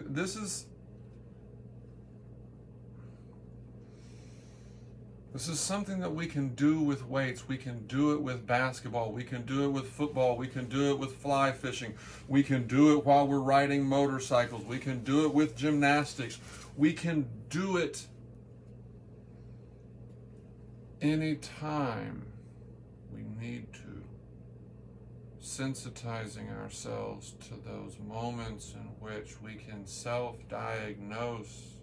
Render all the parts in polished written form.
this is something that we can do with weights. We can do it with basketball. We can do it with football. We can do it with fly fishing. We can do it while we're riding motorcycles. We can do it with gymnastics. We can do it anytime we need to. Sensitizing ourselves to those moments in which we can self-diagnose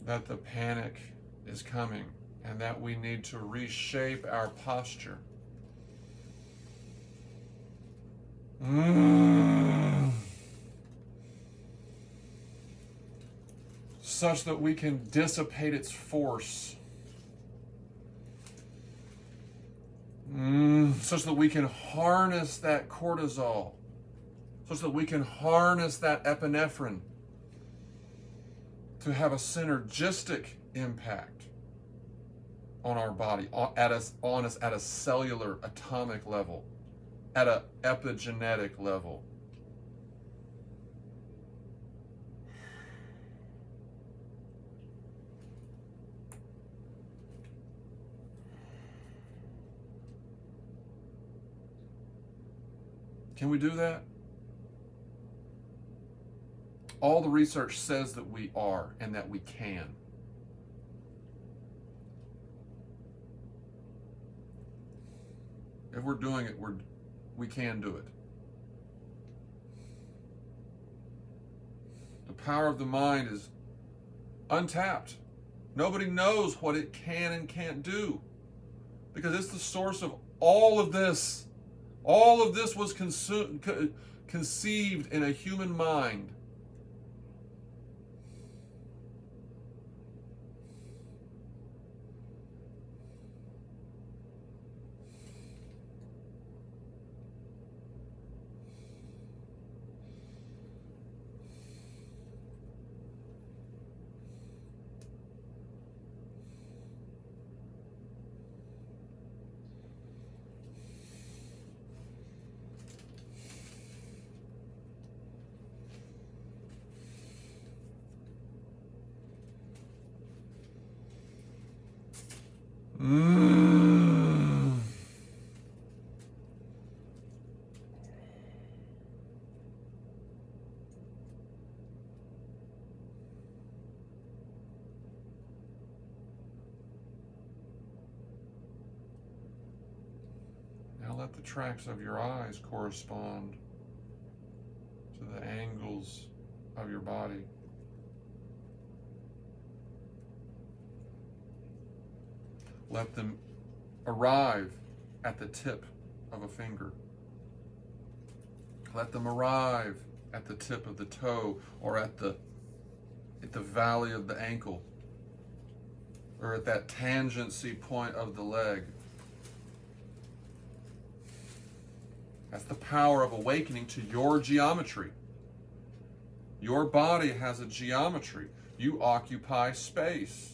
that the panic is coming and that we need to reshape our posture. Such that we can dissipate its force. Such that we can harness that cortisol. Such that we can harness that epinephrine to have a synergistic impact on our body, on us at a cellular, atomic level, at an epigenetic level. Can we do that? All the research says that we are and that we can. If we're doing it, we can do it. The power of the mind is untapped. Nobody knows what it can and can't do because it's the source of all of this. All of this was conceived in a human mind. Now let the tracks of your eyes correspond to the angles of your body. Let them arrive at the tip of a finger. Let them arrive at the tip of the toe or at the valley of the ankle or at that tangency point of the leg. That's the power of awakening to your geometry. Your body has a geometry. You occupy space.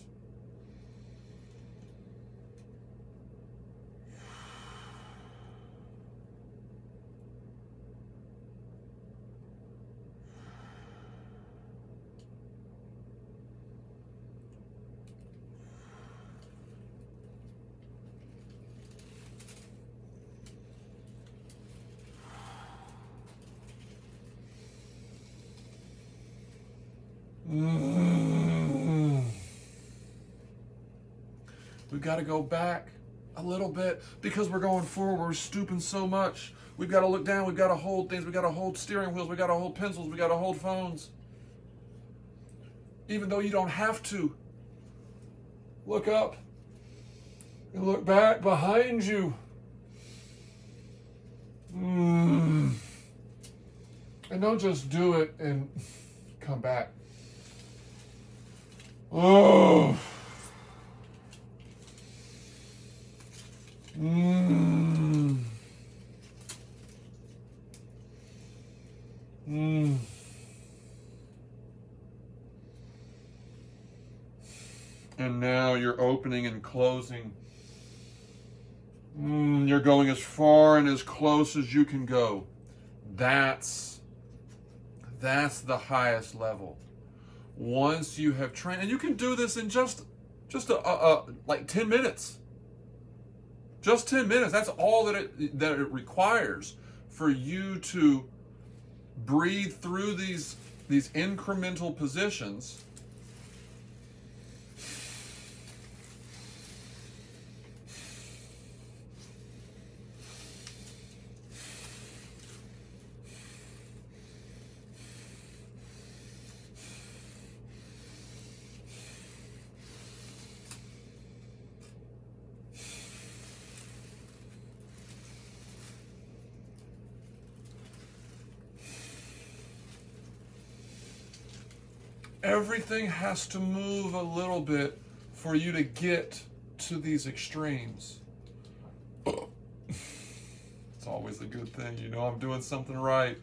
We've got to go back a little bit because we're going forward. We're stooping so much. We've got to look down. We've got to hold things. We've got to hold steering wheels. We've got to hold pencils. We've got to hold phones. Even though you don't have to. Look up and look back behind you. And don't just do it and come back. Oh. And now you're opening and closing. You're going as far and as close as you can go. That's the highest level. Once you have trained, and you can do this in just like 10 minutes. Just 10 minutes. That's all that it requires for you to breathe through these incremental positions. Everything has to move a little bit for you to get to these extremes. It's always a good thing. You know I'm doing something right.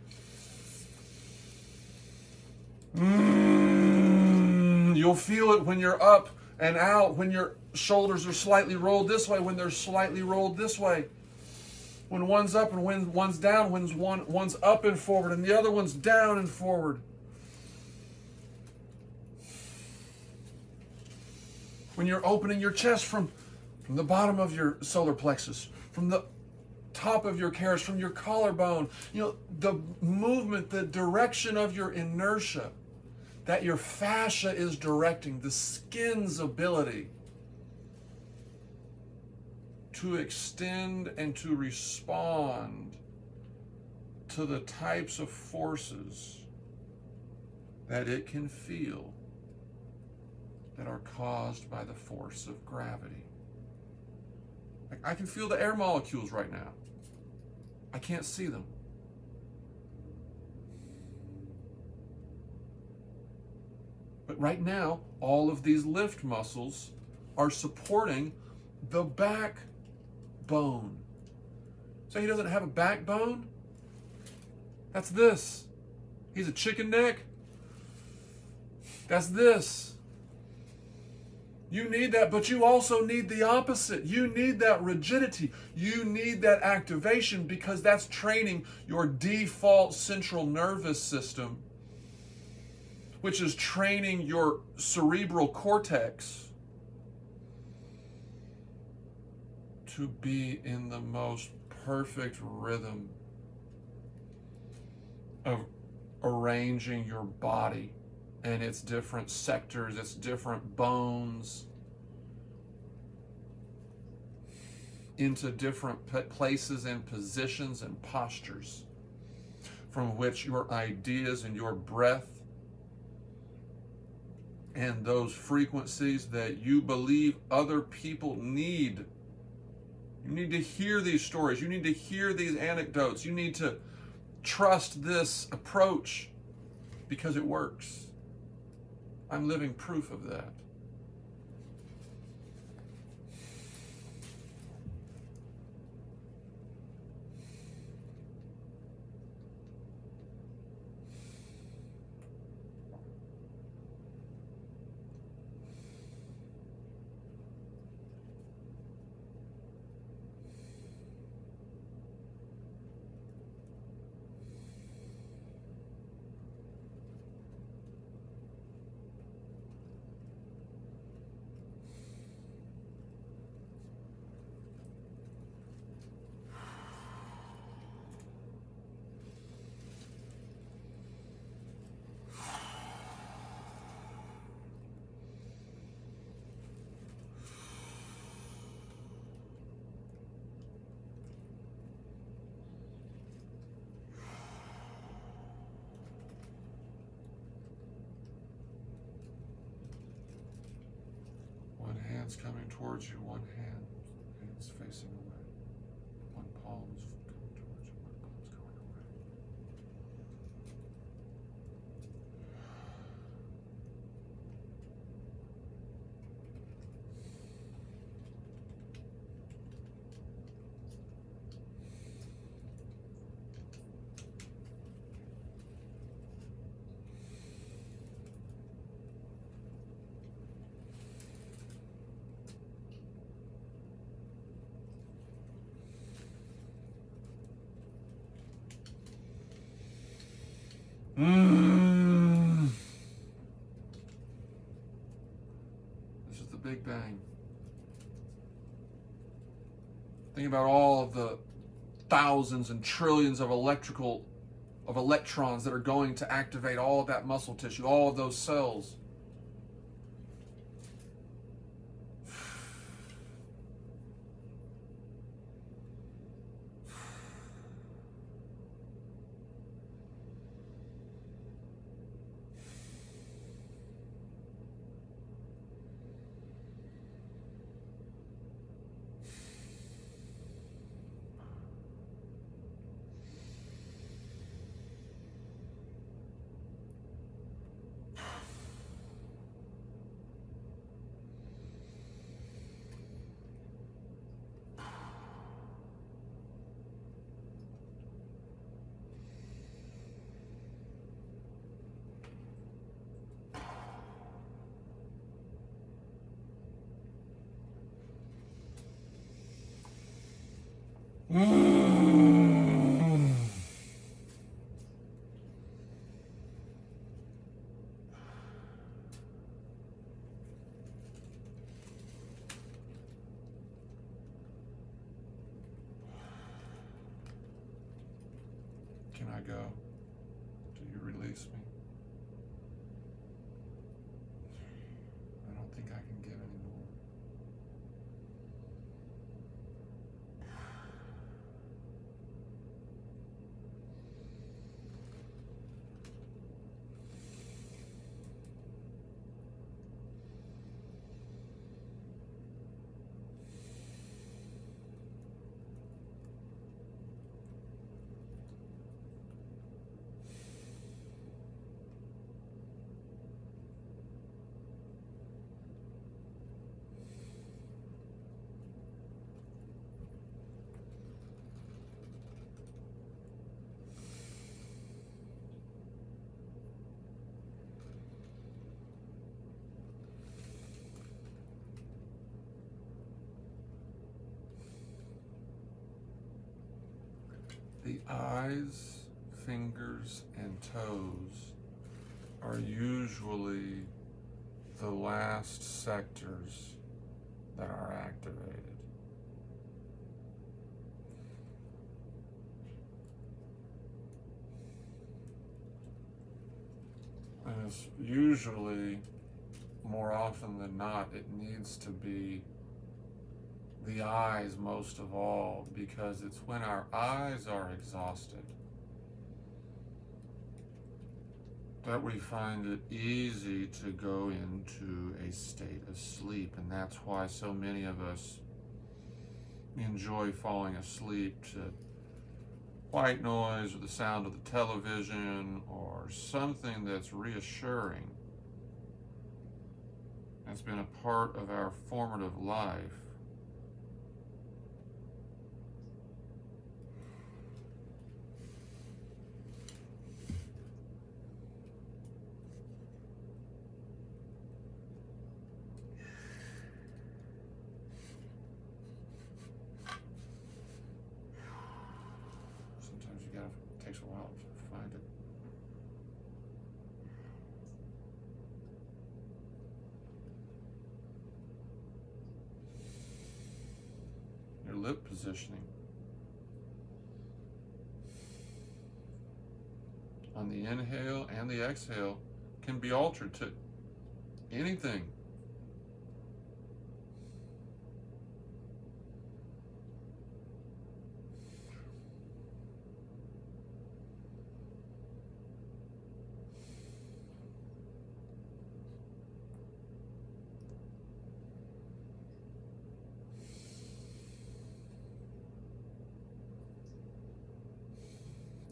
You'll feel it when you're up and out, when your shoulders are slightly rolled this way, when they're slightly rolled this way. When one's up and when one's down, when one's up and forward and the other one's down and forward. When you're opening your chest from the bottom of your solar plexus, from the top of your carriage, from your collarbone, the movement, the direction of your inertia that your fascia is directing, the skin's ability to extend and to respond to the types of forces that it can feel that are caused by the force of gravity. I can feel the air molecules right now. I can't see them. But right now, all of these lift muscles are supporting the backbone. So he doesn't have a backbone? That's this. He's a chicken neck? That's this. You need that, but you also need the opposite. You need that rigidity. You need that activation because that's training your default central nervous system, which is training your cerebral cortex to be in the most perfect rhythm of arranging your body and its different sectors, its different bones, into different places and positions and postures from which your ideas and your breath and those frequencies that you believe other people need. You need to hear these stories. You need to hear these anecdotes. You need to trust this approach because it works. I'm living proof of that. One hand's coming towards you, one hand's facing away. One palm's coming towards you, one palm's going away. Mm. This is the Big Bang. Think about all of the thousands and trillions of electrons that are going to activate all of that muscle tissue, all of those cells. Mm. Can I go? Do you release me? I don't think I can give anymore. The eyes, fingers, and toes are usually the last sectors that are activated. And it's usually, more often than not, it needs to be the eyes most of all, because it's when our eyes are exhausted that we find it easy to go into a state of sleep. And that's why so many of us enjoy falling asleep to white noise or the sound of the television or something that's reassuring. That's been a part of our formative life. It takes a while to find it. Your lip positioning. On the inhale and the exhale can be altered to anything.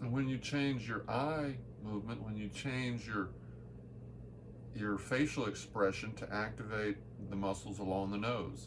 And when you change your eye movement, when you change your facial expression to activate the muscles along the nose,